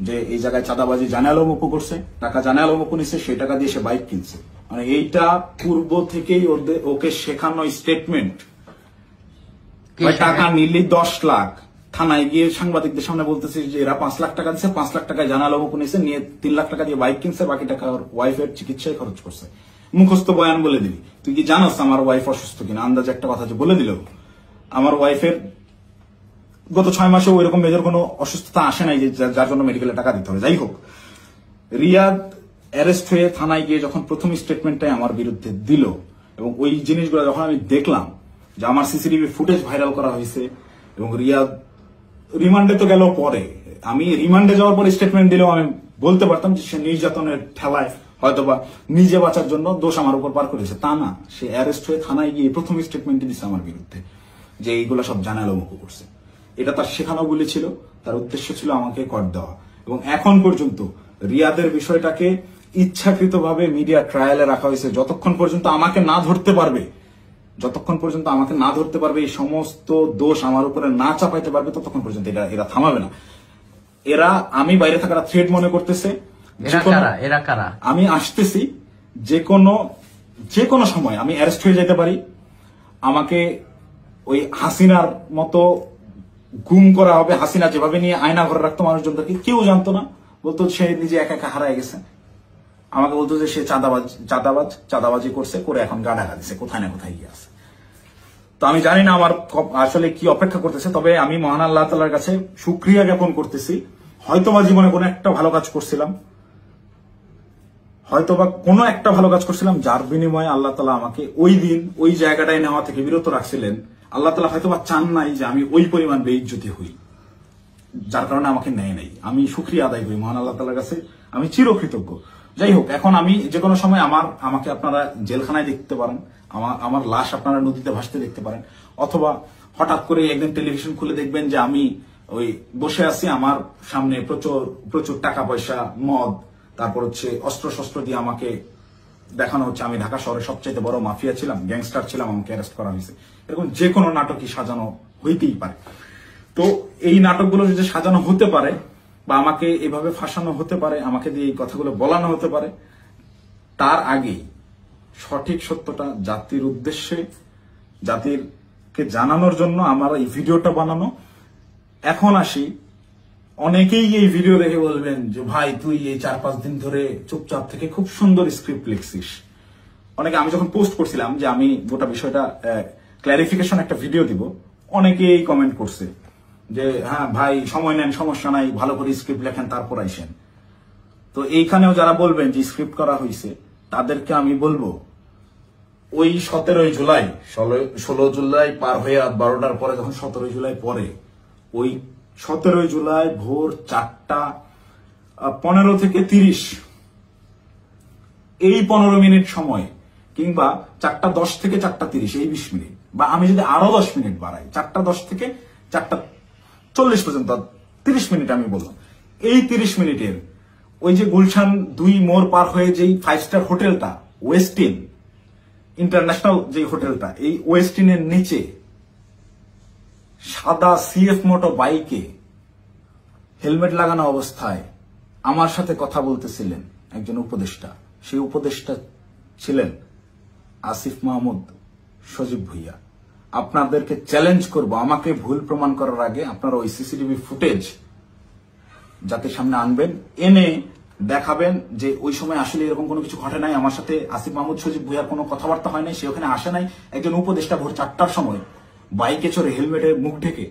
যে এই জায়গায় চাঁদাবাজি জানে আলম অপু করছে, টাকা জানে আলম অপু নিছে, সেই টাকা দিয়ে সে বাইক কিনছে। মানে এইটা পূর্ব থেকেই ওকে শেখানো স্টেটমেন্ট। টাকা নিলি 10 লাখ, থানায় গিয়ে সাংবাদিকদের সামনে বলতেছে যে এরা 5 লাখ টাকা দিচ্ছে, 5 লাখ টাকায় জানা আলম অপু নিছে, নিয়ে 3 লাখ টাকা দিয়ে বাইক কিনছে, বাকি টাকা ওর ওয়াইফের চিকিৎসায় খরচ করছে। মুখস্থ বয়ান বলে দিবি, তুই কি জানোস আমার ওয়াইফ অসুস্থ কিনা? আন্দাজে একটা কথা যে বলে দিল, আমার ওয়াইফের গত 6 মাসে ওইরকম মেজর কোনো অসুস্থতা আসে নাই যে যার জন্য মেডিকেলে টাকা দিতে হবে। যাই হোক, রিয়াদ অ্যারেস্ট হয়ে থানায় গিয়ে যখন প্রথম স্টেটমেন্টটাই আমার বিরুদ্ধে দিল, এবং ওই জিনিসগুলো যখন আমি দেখলাম যে আমার সিসিটিভি ফুটেজ ভাইরাল করা হয়েছে, এবং রিয়াদ রিমান্ডে তো গেল পরে, আমি রিমান্ডে যাওয়ার পরে স্টেটমেন্ট দিলেও আমি বলতে পারতাম যে সে নির্যাতনের ঠেলায় হয়তোবা নিজে বাঁচার জন্য দোষ আমার উপর পার করেছে, তা না, সে অ্যারেস্ট হয়ে থানায় গিয়ে প্রথম স্টেটমেন্ট দিচ্ছে আমার বিরুদ্ধে যে এইগুলো সব জানা আলম অপু করছে। এটা তার শেখানো বলে ছিল, তার উদ্দেশ্য ছিল আমাকে কর দেওয়া। এবং এখন পর্যন্ত রিয়াদের বিষয়টাকে ইচ্ছাকৃতভাবে মিডিয়া ট্রায়ালে রাখা হয়েছে, যতক্ষণ পর্যন্ত আমাকে না ধরতে পারবে, এই সমস্ত দোষ আমার উপরে না চাপাইতে পারবে, ততক্ষণ পর্যন্ত এরা থামাবে না। এরা আমি বাইরে থাকার থ্রেট মনে করতেছে। আমি আসতেছি, যে কোনো সময় আমি অ্যারেস্ট হয়ে যেতে পারি, আমাকে ওই হাসিনার মতো গুম করা হবে। হাসিনা যেভাবে নিয়ে আয়না ঘরে রাখতো মানুষজনকে, কেউ জানতো না, বলতো সে নিজে একা একা হারায় গেছে। আমাকে বলতো যে সে চাঁদাবাজি করছে, করে এখন গা ঢাকা দিছে, কোথায় না কোথায় গিয়ে আছে। তো আমি জানি না আমার আসলে কি অপেক্ষা করতেছে, তবে আমি মহান আল্লাহ তাআলার কাছে শুকরিয়া জ্ঞাপন করতেছি। হয়তোবা জীবনে কোনো একটা ভালো কাজ করছিলাম, যার বিনিময়ে আল্লাহ তাআলা আমাকে ওই দিন ওই জায়গাটায় নেওয়া থেকে বিরত রাখছিলেন। আল্লাহ তাআলা হয়তোবা চান নাই যে আমি ওই পরিমাণ বেইজ্জতি হই, যার কারণে আমাকে নেয় নাই। আমি শুকরিয়া আদায় করি মহান আল্লাহ তাআলার কাছে, আমি চিরকৃতজ্ঞ। যাই হোক, এখন আমি যে কোনো সময় আমাকে আপনারা জেলখানায় দেখতে পারেন, আমার লাশ আপনারা নদীতে ভাসতে দেখতে পারেন, অথবা হঠাৎ করে একদিন টেলিভিশন খুলে দেখবেন যে আমি ওই বসে আছি, আমার সামনে প্রচুর টাকা পয়সা, মদ, তারপর হচ্ছে অস্ত্র দিয়ে আমাকে দেখানো হচ্ছে আমি ঢাকা শহরের সবচেয়ে বড় মাফিয়া ছিলাম, গ্যাংস্টার ছিলাম, আমাকে অ্যারেস্ট করা হয়েছে। এরকম যে কোনো নাটকই সাজানো হইতেই পারে। তো এই নাটকগুলো যদি সাজানো হতে পারে, বা আমাকে এভাবে ফাঁসানো হতে পারে, আমাকে দিয়ে এই কথাগুলো বলানো হতে পারে, তার আগেই সঠিক সত্যটা জাতির উদ্দেশ্যে, জাতিরকে জানানোর জন্য আমার এই ভিডিওটা বানানো। এখন আসি, অনেকেই এই ভিডিও দেখে বলবেন যে ভাই তুই এই 4-5 দিন ধরে চুপচাপ থেকে খুব সুন্দর স্ক্রিপ্ট লিখছিস। অনেকে, আমি যখন পোস্ট করছিলাম যে আমি গোটা বিষয়টা ক্ল্যারিফিকেশন একটা ভিডিও দিব, অনেকেই কমেন্ট করছে যে হ্যাঁ ভাই সময় নেন, সমস্যা নাই, ভালো করে স্ক্রিপ্ট লেখেন, তারপর আইসেন। তো এইখানেও যারা বলবেন যে স্ক্রিপ্ট করা হয়েছে, তাদেরকে আমি বলবো ওই 17 জুলাই 16 জুলাই পার হয়ে রাত 12টার পরে, যখন 17 জুলাই পরে, ওই 17 জুলাই ভোর 4:15 থেকে 30 এই 15 মিনিট সময়, কিংবা 4:10 থেকে 4:30 এই 20 মিনিট, বা আমি যদি আরো 10 মিনিট বাড়াই, 4:10 থেকে 4:40 পর্যন্ত 30 মিনিট আমি বললাম, এই 30 মিনিটের ওই যে গুলশান 2 মোড় পার হয়ে যেই 5 স্টার হোটেলটা, ওয়েস্টিন ইন্টারন্যাশনাল যে হোটেলটা, এই ওয়েস্টিনের নিচে সাদা সিএফ মোটো বাইকে হেলমেট লাগানো অবস্থায় আমার সাথে কথা বলতেছিলেন একজন উপদেষ্টা। সেই উপদেষ্টা ছিলেন আসিফ মাহমুদ সজীব ভুইয়া। আপনাদেরকে চ্যালেঞ্জ করব, আমাকে ভুল প্রমাণ করার আগে আপনারা ওই সিসিটিভি ফুটেজ জাতির সামনে আনবেন, এনে দেখাবেন যে ওই সময় আসলে এরকম কোনো কিছু ঘটে নাই, আমার সাথে আসিফ মাহমুদ সজীব ভুইয়ার কোনো কথাবার্তা হয় নাই, সে ওখানে আসে নাই। একজন উপদেষ্টা ভোর 4টার সময় বাইকে চড়ে হেলমেটে মুখ ঢেকে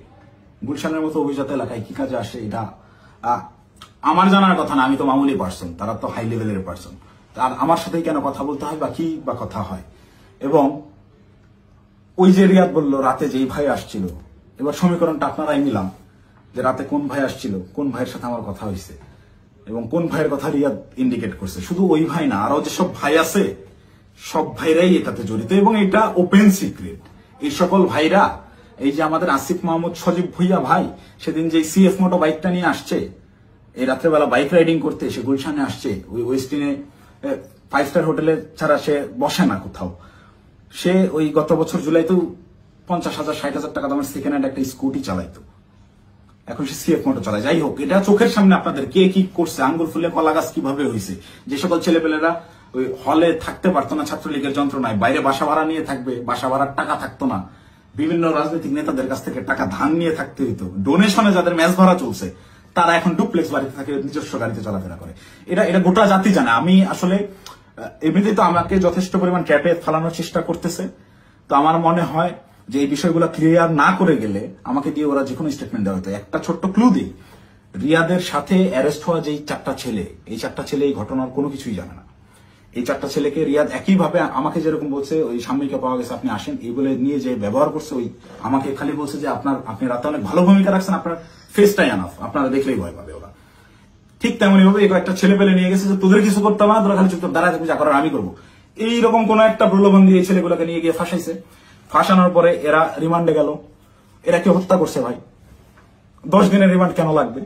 গুলশানের মতো অভিজাত এলাকায় কি কাজে আসে, এটা আমার জানার কথা না। আমি তো মামুলি পার্সন, তারা তো হাই লেভেলের পার্সন। আর আমার সাথেই কেন কথা বলতে হয় বা কি বা কথা হয়। এবং ওই যে রিয়াদ বললো রাতে যেই ভাই আসছিল, এবার সমীকরণটা আপনারাই মিলাম যে রাতে কোন ভাই আসছিল, কোন ভাইয়ের সাথে আমার কথা হয়েছে এবং কোন ভাইয়ের কথা রিয়াদ ইন্ডিকেট করছে। শুধু ওই ভাই না, আরো যেসব ভাই আছে সব ভাইরাই এটাতে জড়িত এবং এটা ওপেন সিক্রেট। এই সকল ভাইরা, এই যে আমাদের আসিফ মাহমুদ সজীব ভুইয়া ভাই সেদিন যে সিএফ মোটো বাইকটা নিয়ে আসছে, এই রাত্রেবেলা বাইক রাইডিং করতে সে গুলশানে আসছে, ওই ওয়েস্টিনে 5 স্টার হোটেলে ছাড়া সে বসে না কোথাও। সে ওই গত বছর জুলাইতেও 50,000 60,000 টাকা দামের সেকেন্ড হ্যান্ড একটা স্কুটি চালাইতো, এখন সে সিএফ মোটো চালায়। যাই হোক, এটা চোখের সামনে আপনাদের কে কি করছে, আঙ্গুল ফুলে কলা গাছ কিভাবে হয়েছে, যে সকল ছেলেপেলেরা ওই হলে থাকতে পারতো না ছাত্রলীগের যন্ত্রণায়, বাইরে বাসা ভাড়া নিয়ে থাকবে, বাসা ভাড়ার টাকা থাকতো না, বিভিন্ন রাজনৈতিক নেতাদের কাছ থেকে টাকা ধান নিয়ে থাকতে হইতো, ডোনেশনে যাদের ম্যাচ ভাড়া চলছে তারা এখন ডুপ্লেক্স বাড়িতে থাকে, নিজস্ব গাড়িতে চলাফেরা করে। এটা গোটা জাতি জানে। আমি আসলে এমনিতেই তো আমাকে যথেষ্ট পরিমাণ ক্যাপে ফালানোর চেষ্টা করতেছে, তো আমার মনে হয় যে এই বিষয়গুলো ক্লিয়ার না করে গেলে আমাকে দিয়ে ওরা যে কোনো স্টেটমেন্ট দেওয়া হতো। একটা ছোট্ট ক্লু দিই, রিয়াদের সাথে অ্যারেস্ট হওয়া যেই 4টা ছেলে, এই 4টা ছেলে এই ঘটনার কোনো কিছুই জানে না। এই 4টা ছেলেকে রিয়াদ একইভাবে আমাকে যেরকম বলছে ওই সাময়িকা পাওয়া গেছে আপনি আসেন এই বলে নিয়ে যে ব্যবহার করছে, ওই আমাকে খালি বলছে যে আপনি রাতে অনেক ভালো ভূমিকা রাখছেন, আপনার ফেসটাই আনাফ, আপনারা দেখলেই ভয় পাবে ওরা। ঠিক তেমনি ভাবে এই কয়েকটা ছেলে পেলে নিয়ে গেছে যে তোদের কিছু করতে হবে না, তোরা খালি চুপচাপ দাঁড়ায় থাকবি, যা করার আমি করবো, এইরকম কোন একটা প্রলোভন দিয়ে এই ছেলেগুলোকে নিয়ে গিয়ে ফাঁসাইছে। ফাঁসানোর পরে এরা রিমান্ডে গেল। এরা কি হত্যা করছে ভাই? 10 দিনের রিমান্ড কেন লাগবে?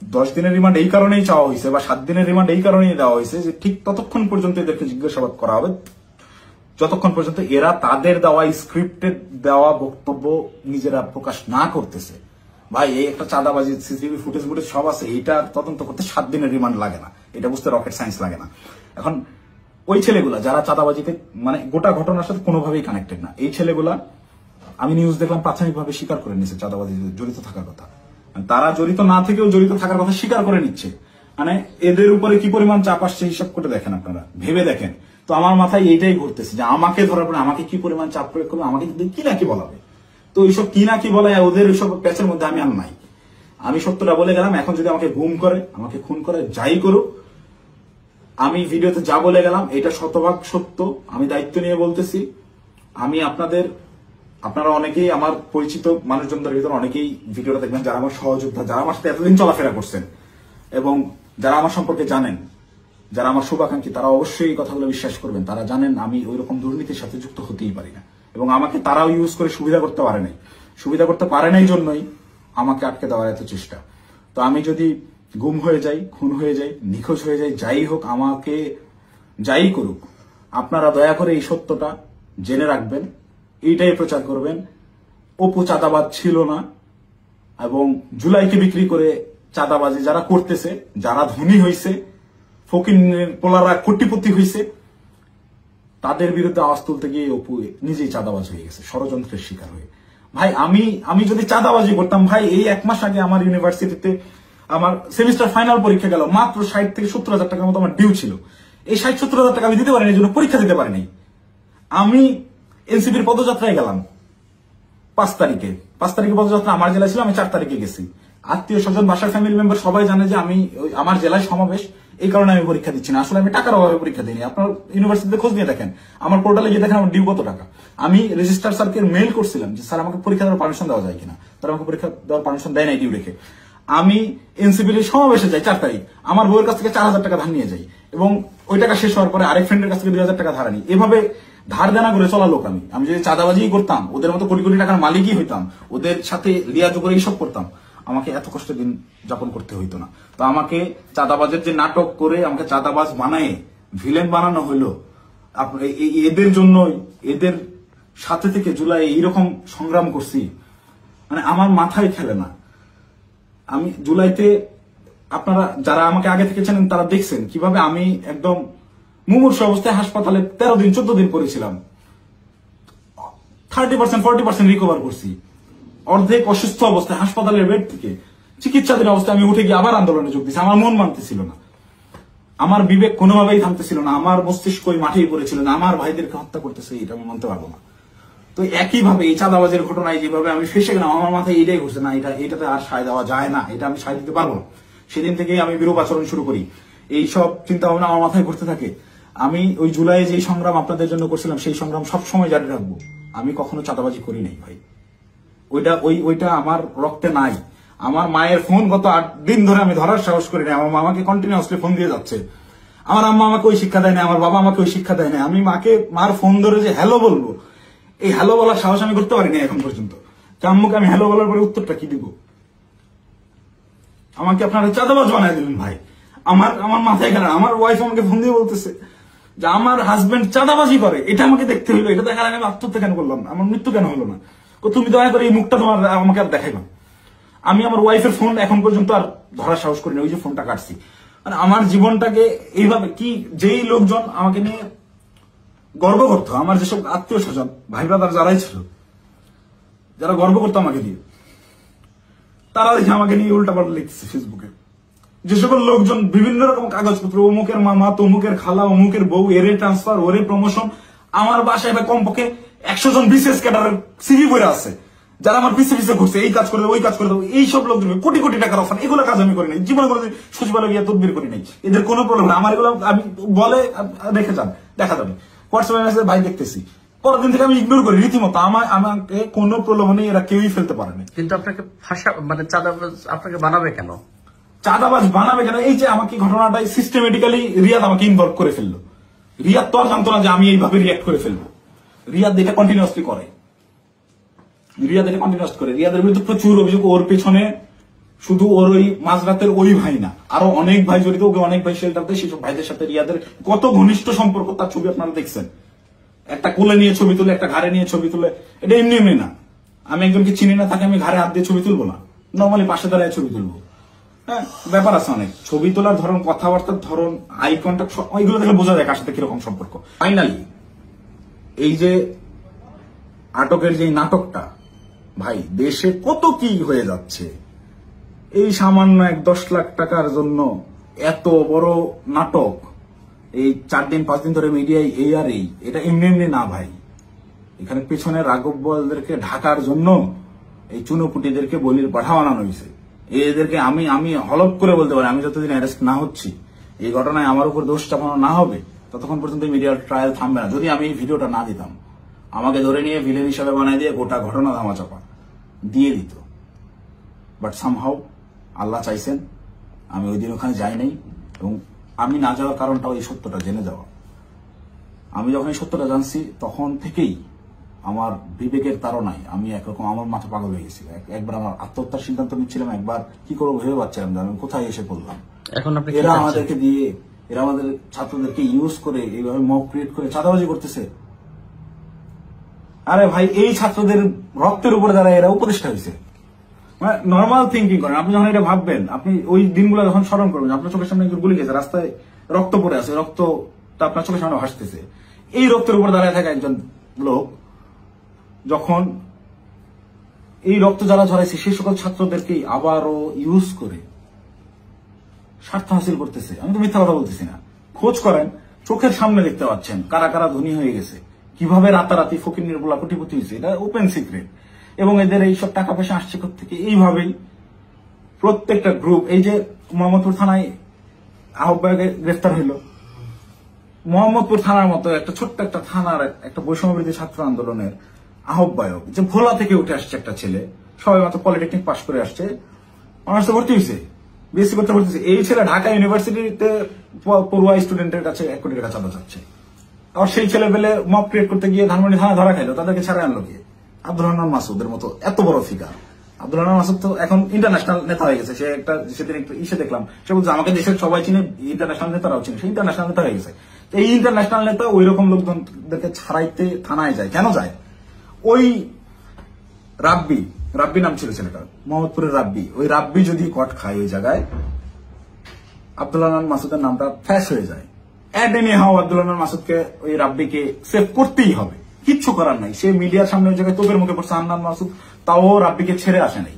10 দিনের রিমান্ড এই কারণেই চাওয়া হয়েছে বা 7 দিনের রিমান্ড এই কারণেই দেওয়া হয়েছে যে ঠিক ততক্ষণ পর্যন্ত এদেরকে জিজ্ঞাসাবাদ করা হবে যতক্ষণ পর্যন্ত এরা তাদের দেওয়া স্ক্রিপ্টেড দেওয়া বক্তব্য নিজেরা প্রকাশ না করতেছে। ভাই এই একটা চাঁদাবাজি সিসিটিভি ফুটেজ সব আছে, এটা তদন্ত করতে 7 দিনের রিমান্ড লাগে না, এটা বুঝতে রকেট সায়েন্স লাগে না। এখন ওই ছেলেগুলা যারা চাঁদাবাজিতে মানে গোটা ঘটনার সাথে কোনোভাবেই কানেক্টেড না, এই ছেলেগুলা আমি নিউজ দেখলাম প্রাথমিকভাবে স্বীকার করে নিচ্ছে চাঁদাবাজি জড়িত থাকার কথা। তারা জড়িত না থেকেও জড়িত থাকার কথা স্বীকার করে নিচ্ছে। মানে এদের উপরে কি পরিমাণ চাপ আসছে হিসাব করে দেখেন, আপনারা ভেবে দেখেন। তো আমার মাথায় এইটাই ঘুরতেছে যে আমাকে ধরার পরে আমাকে কি পরিমাণ চাপ প্রয়োগ করবে, আমাকে কি না কি বলাবে। তো এইসব কি না কি বলে ওদের ওইসব প্যাচের মধ্যে আমি আর নাই। আমি সত্যটা বলে গেলাম, এখন যদি আমাকে গুম করে, আমাকে খুন করে, যাই করুক, আমি ভিডিওতে যা বলে গেলাম এটা শতভাগ সত্য, আমি দায়িত্ব নিয়ে বলতেছি। আমি আপনারা অনেকেই আমার পরিচিত মানুষজনদের ভিতরে অনেকেই ভিডিওটা দেখবেন যারা আমার সহযোদ্ধা, যারা আমার সাথে এতদিন চলাফেরা করছেন এবং যারা আমার সম্পর্কে জানেন, যারা আমার শুভাকাঙ্ক্ষী, তারা অবশ্যই এই কথাগুলো বিশ্বাস করবেন। তারা জানেন আমি ওই রকম দুর্নীতির সাথে যুক্ত হতেই পারি না এবং আমাকে তারাও ইউজ করে সুবিধা করতে পারে নাই। সুবিধা করতে পারে নাই জন্যই আমাকে আটকে দেওয়ার এত চেষ্টা। তো আমি যদি গুম হয়ে যাই, খুন হয়ে যাই, নিখোঁজ হয়ে যাই, যাই হোক, আমাকে যাই করুক, আপনারা দয়া করে এই সত্যটা জেনে রাখবেন, এইটাই প্রচার করবেন। অপু চাঁদাবাজ ছিল না এবং জুলাইকে বিক্রি করে চাঁদাবাজি যারা করতেছে, যারা ধনী হয়েছে, ফকিরের পোলারা কোটিপতি হয়েছে, তাদের বিরুদ্ধে আওয়াজ তুলতে গিয়ে অপু নিজেই চাঁদাবাজ হয়ে গেছে, ষড়যন্ত্রের শিকার হয়ে। ভাই আমি যদি চাঁদাবাজি করতাম, ভাই এই 1 মাস আগে আমার ইউনিভার্সিটিতে আমার সেমিস্টার ফাইনাল পরীক্ষা গেল, মাত্র 60 থেকে 70,000 টাকার মতো আমার ডিউ ছিল। এই 60-70,000 টাকা আমি দিতে পারিনি, এই জন্য পরীক্ষা দিতে পারিনি। আমি এনসিপির পদযাত্রায় গেলাম 5 তারিখে পদযাত্রা আমার জেলায় ছিল, আমি 4 তারিখে গেছি। আত্মীয় স্বজন, বাসার ফ্যামিলি মেম্বার সবাই জানে যে আমি আমার জেলায় সমাবেশ, এই কারণে আমি পরীক্ষা দিচ্ছি না। আসলে আমি টাকার অভাবে পরীক্ষা দিইনি। আপনার ইউনিভার্সিটিতে খোঁজ নিয়ে দেখেন, আমার পোর্টালে গিয়ে দেখেন আমার ডিউ কত টাকা। আমি রেজিস্ট্রার স্যারকে মেইল করছিলাম যে স্যার আমাকে পরীক্ষা দেওয়ার পারমিশন দেওয়া যায় কিনা, তারা আমাকে পরীক্ষা দেওয়ার পারমিশন দেয় নাই ডিউ রেখে। আমি এনসিপির সমাবেশে যাই 4 তারিখ, আমার বউয়ের কাছ থেকে 4,000 টাকা ধার নিয়ে যাই এবং ওই টাকা শেষ হওয়ার পরে আরেক ফ্রেন্ডের কাছ থেকে 2,000 টাকা ধার আনি। এভাবে ধার দেনা করে চলা লোক আমি যদি চাঁদাবাজি করতাম, ওদের মতো কোটি কোটি টাকার মালিকই হইতাম, ওদের সাথে লিয়াজু করে এইসব করতাম, আমাকে এত কষ্ট দিন যাপন করতে হইতো না। তো আমাকে চাঁদাবাজের যে নাটক করে আমাকে চাঁদাবাজ বানায় ভিলেন বানানো হইলো, এদের জন্যই, এদের সাথে থেকে জুলাই এইরকম সংগ্রাম করছি, মানে আমার মাথায় খেলে না। আমি জুলাইতে, আপনারা যারা আমাকে আগে থেকে চেনেন তারা দেখছেন কিভাবে আমি একদম মুমূর্ষ অবস্থায় হাসপাতালে 13 দিন 14 দিন পড়েছিলাম। 30% 40% রিকভার করছি। অর্ধেক অসুস্থ অবস্থায় হাসপাতালের বেড থেকে চিকিৎসাধীন অবস্থায় আমি উঠে গিয়ে আবার আন্দোলনে যোগ দিচ্ছি। আমার মন মানতেছিল না, আমার বিবেক কোনোভাবেই থামতেছিল না, আমার মস্তিষ্ক মাঠেই পড়েছিল না, আমার ভাইদেরকে হত্যা করতেছে, এটা আমি মানতে পারবো না। তো একইভাবে এই চাঁদাবাজের ঘটনায় যেভাবে আমি ফেসে গেলাম, আমার মাথায় এইটাই ঘুরছে, না এটাতে আর সায় দেওয়া যায় না, এটা আমি সায় দিতে পারবো না। সেদিন থেকেই আমি বিরূপ আচরণ শুরু করি, এইসব চিন্তা ভাবনা আমার মাথায় ঘুরতে থাকে। আমি ওই জুলাইয়ে যে সংগ্রাম আপনাদের জন্য করছিলাম সেই সংগ্রাম সবসময় জারি রাখবো। আমি কখনো চাঁদাবাজি করি নাই ভাই, ওইটা আমার রক্তে নাই। আমার মায়ের ফোন গত 8 দিন ধরে আমি ধরার সাহস করি না। আমার মামাকে কন্টিনিউয়াসলি ফোন দিয়ে যাচ্ছে। আমার আম্মা আমাকে ওই শিক্ষা দেয় না, আমার বাবা আমাকে ওই শিক্ষা দেয় না। আমি মার ফোন ধরে যে হ্যালো বলবো, এই হ্যালো বলার সাহস আমি করতে পারিনি এখন পর্যন্ত। আম্মুকে আমি হ্যালো বলার পরে উত্তরটা কি দিব? আমাকে আপনারা চাঁদাবাজ বানায় দিলেন ভাই। আমার মাথায় কেন, আমার ওয়াইফ আমাকে ফোন দিয়ে বলতেছে যে আমার হাজবেন্ড চাঁদাবাজি করে, এটা আমাকে দেখতে হইলো। এটা দেখার আগে আমি আত্মহত্যা কেন করলাম না, আমার মৃত্যু কেন হলো না? তুমি দয়া করে এই মুখটা তোমার আমাকে আর দেখাইবা। আমি আমার ওয়াইফের ফোন এখন পর্যন্ত আর ধরার সাহস করি না, ওই যে ফোনটা কাটছি। মানে আমার জীবনটাকে এইভাবে কি, যেই লোকজন আমাকে নিয়ে গর্ব করতো, আমার যেসব আত্মীয় স্বজন ভাই ব্রাদার যারাই ছিল, যারা গর্ব করতো আমাকে দিয়ে, তারা দেখে আমাকে নিয়ে উল্টাপাল্টা লিখতেছে ফেসবুকে। যে সকল লোকজন বিভিন্ন রকম কাগজপত্র, অমুকের মামা, তমুকের খালা, অমুকের বউ, এরে ট্রান্সফার, ওরে প্রমোশন, আমার বাসায় কমপক্ষে 100 জন বিসিএস ক্যাডারের সিভি বইরা আছে, যারা আমার পিছে পিছে ঘুরছে, এই কাজ করে দেবো, ওই কাজ করে দেবো। এইসব লোকজন কোটি কোটি টাকার অফার, এগুলো কাজ আমি করি নাই জীবনে, করে সচিবালয় গিয়ে তদবির করি নাই। এদের কোনো প্রবলেম না। আমার এগুলো আমি বলে রেখে যান, দেখা যাবে হোয়াটসঅ্যাপে মেসেজ, ভাই দেখতেছি, পরের দিন থেকে আমি ইগনোর করি রীতিমতো। আমাকে কোনো প্রলোভনে এরা কেউই ফেলতে পারেনি। কিন্তু আপনাকে মানে চাঁদাবাজ আপনাকে বানাবে কেন? চাঁদাবাজ বানাবে কেন? এই যে আমাকে ঘটনাটাই সিস্টেমেটিক্যালি রিয়াদ আমাকে ইনভলভ করে ফেললো। রিয়াদ তো আর জানতো না যে আমি এইভাবে রিয়াক্ট করে ফেলবো। রিয়াদ এটা কন্টিনিউয়াসলি করে, রিয়াদের বিরুদ্ধে প্রচুর অভিযোগ। ওর পেছনে শুধু ওর ওই মাঝরাতের ওই ভাই না, আরো অনেক ভাই জড়িত। ওকে অনেক ভাই শেল্টার দেয়। সেসব ভাইদের সাথে রিয়াদের কত ঘনিষ্ঠ সম্পর্ক, তার ছবি আপনারা দেখছেন। একটা কোলে নিয়ে ছবি তুলে, একটা ঘাড়ে নিয়ে ছবি তুলে। এটা এমনি এমনি না। আমি একজনকে চিনি না, তাকে আমি ঘাড়ে হাত দিয়ে ছবি তুলবো না, নর্মালি পাশে দাঁড়ায় ছবি তুলবো। হ্যাঁ, ব্যাপার আছে অনেক। ছবি তোলার ধরন, কথাবার্তার ধরন, আই কন্ট্যাক্ট, ওইগুলো দেখলে বোঝা যায় কার সাথে কিরকম সম্পর্ক। ফাইনালি এই যে আটকের যে নাটকটা, ভাই দেশে কত কি হয়ে যাচ্ছে। এই সামান্য 10 লাখ টাকার জন্য এত বড় নাটক, এই 4 দিন 5 দিন ধরে মিডিয়ায় এই আর এই, এটা এমনি এমনি না ভাই। এখানে পেছনে রাঘব বোয়ালদেরকে ঢাকার জন্য এই চুনোপুটিদেরকে বলির পাঠা বানানো হয়েছে। এদেরকে আমি হলপ করে বলতে পারি, আমি যতদিন অ্যারেস্ট না হচ্ছি, এই ঘটনায় আমার উপর দোষ চাপানো না হবে, ততক্ষণ পর্যন্ত মিডিয়ার ট্রায়াল থামবে না। যদি আমি এই ভিডিওটা না দিতাম, আমাকে ধরে নিয়ে ভিলেন হিসাবে বানাই দিয়ে গোটা ঘটনা ধামাচাপা দিয়ে দিত। বাট সামহাউ আল্লাহ চাইছেন আমি ওই দিন ওখানে যাই নাই, এবং আমি না যাওয়ার কারণটাও এই সত্যটা জেনে যাওয়া। আমি যখন এই সত্যটা জানছি, তখন থেকেই আমার বিবেকের তাড়নায় আমি একরকম আমার মাথা পাগল হয়ে গেছিল। একবার আমার আত্মহত্যার সিদ্ধান্ত নিচ্ছিলাম, একবার কি করবো ভেবে পাচ্ছিলাম যে আমি কোথায় এসে পড়লাম। এখন এরা আমাদেরকে দিয়ে, এরা আমাদের ছাত্রদেরকে ইউজ করে এইভাবে মব ক্রিয়েট করে চাঁদাবাজি করতেছে। আরে ভাই, এই ছাত্রদের রক্তের উপরে যারা এরা উপদেষ্টা হয়েছে, মানে নর্মাল থিঙ্কিং করেন। আপনি যখন এটা ভাববেন, আপনি ওই দিনগুলো যখন স্মরণ করবেন, আপনার চোখের সামনে একজন গুলি গেছে, রাস্তায় রক্ত পড়ে আছে, রক্তটা আপনার চোখের সামনে ভাসতেছে। এই রক্তের উপর দাঁড়ায় থাকা একজন লোক যখন এই রক্ত যারা ঝরাইছে সেই সকল ছাত্রদেরকেই আবারও ইউজ করে স্বার্থ হাসিল করতেছে, আমি তো মিথ্যা কথা বলতেছি না। খোঁজ করেন, চোখের সামনে দেখতে পাচ্ছেন কারা কারা ধনী হয়ে গেছে, কিভাবে রাতারাতি ফকির বলা কোটিপতি হয়েছে, এটা ওপেন সিক্রেট। এবং এদের এইসব টাকা পয়সা আসছে থেকে এইভাবেই প্রত্যেকটা গ্রুপ। এই যে মোহাম্মদপুর থানায় আহ্বায়কে গ্রেফতার হইল, মোহাম্মদপুর থানার মতো একটা ছোট্ট একটা থানার একটা বৈষম্যবিরোধী ছাত্র আন্দোলনের আহ্বায়ক, যে ভোলা থেকে উঠে আসছে একটা ছেলে, সবাই মাত্র পলিটেকনিক পাশ করে আসছে, অনার্সে ভর্তি হয়েছে, বিএসসি করতে ভর্তি হয়েছে। এই ছেলে ঢাকা ইউনিভার্সিটিতে পড়ুয়া স্টুডেন্টের কাছে 1 কোটি টাকা চাঁদা চাচ্ছে। আর সেই ছেলে পেলে মব ক্রিয়েট করতে গিয়ে ধানমন্ডি থানা ধরা খাইলো, তাদেরকে ছাড়া আনলো কে? আব্দুল হান্নান মাসুদের মতো এত বড় ফিগার। আব্দুল হান্নান মাসুদ তো এখন ইন্টারন্যাশনাল নেতা হয়ে গেছে। সে একটা সেদিন একটু ইসে দেখলাম, সে বলছে আমাকে দেশের সবাই চিনে, ইন্টারন্যাশনাল নেতারাও চিনে, সে ইন্টারন্যাশনাল নেতা হয়ে গেছে। এই ইন্টারন্যাশনাল নেতা ওই রকম লোকজনদেরকে ছাড়াইতে থানায় যায়। কেন যায়? ওই রাব্বি নাম ছিল ছেলেটার, মোহাম্মদপুরের রাব্বি, ওই রাব্বি যদি কট খায় ওই জায়গায়, আব্দুল হান্নান মাসুদের নামটা ফ্যাশ হয়ে যায়। আব্দুল হান্নান মাসুদকে, ওই রাব্বিকে সেভ করতেই হবে, কিচ্ছু করার নাই। সে মিডিয়ার সামনে ওই জায়গায় তোপের মুখে পড়ছে হান্নান মাসুদ, তাও রাব্বিকে ছেড়ে আসে নাই।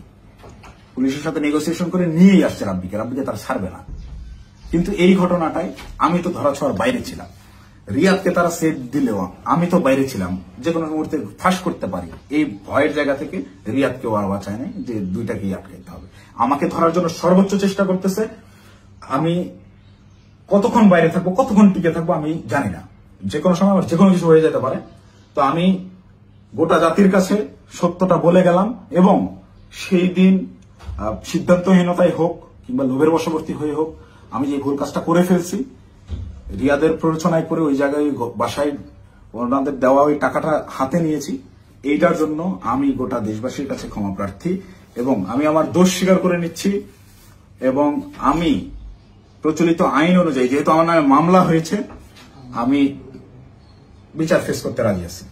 পুলিশের সাথে নেগোসিয়েশন করে নিয়েই আসছে রাব্বিকে তারা ছাড়বে না। কিন্তু এই ঘটনাটাই আমি তো ধরা ছোঁয়ার বাইরে ছিলাম। রিয়াদকে তারা সেট দিলেও আমি তো বাইরে ছিলাম, যে কোনো মুহূর্তে ফাঁস করতে পারি। এই ভয়ের জায়গা থেকে রিয়াদকেও আর বাঁচায় নাই যে দুইটাকেই আটকাইতে হবে। আমাকে ধরার জন্য সর্বোচ্চ চেষ্টা করতেছে। আমি কতক্ষণ বাইরে থাকবো, কতক্ষণ টিকে থাকবো আমি জানি না। যে কোনো সময় আমার যে কোনো কিছু হয়ে যেতে পারে। তো আমি গোটা জাতির কাছে সত্যটা বলে গেলাম, এবং সেই দিন সিদ্ধান্তহীনতায় হোক কিংবা লোভের বশবর্তী হয়ে হোক, আমি যে ভুল কাজটা করে ফেলছি, রিয়াদের প্ররোচনায় করে ওই জায়গায় বাসায় ওনাদের দেওয়া ওই টাকাটা হাতে নিয়েছি, এইটার জন্য আমি গোটা দেশবাসীর কাছে ক্ষমা প্রার্থী, এবং আমি আমার দোষ স্বীকার করে নিচ্ছি। এবং আমি প্রচলিত আইন অনুযায়ী, যেহেতু আমার নামে মামলা হয়েছে, আমি বিচার ফেস করতে রাজি আছি।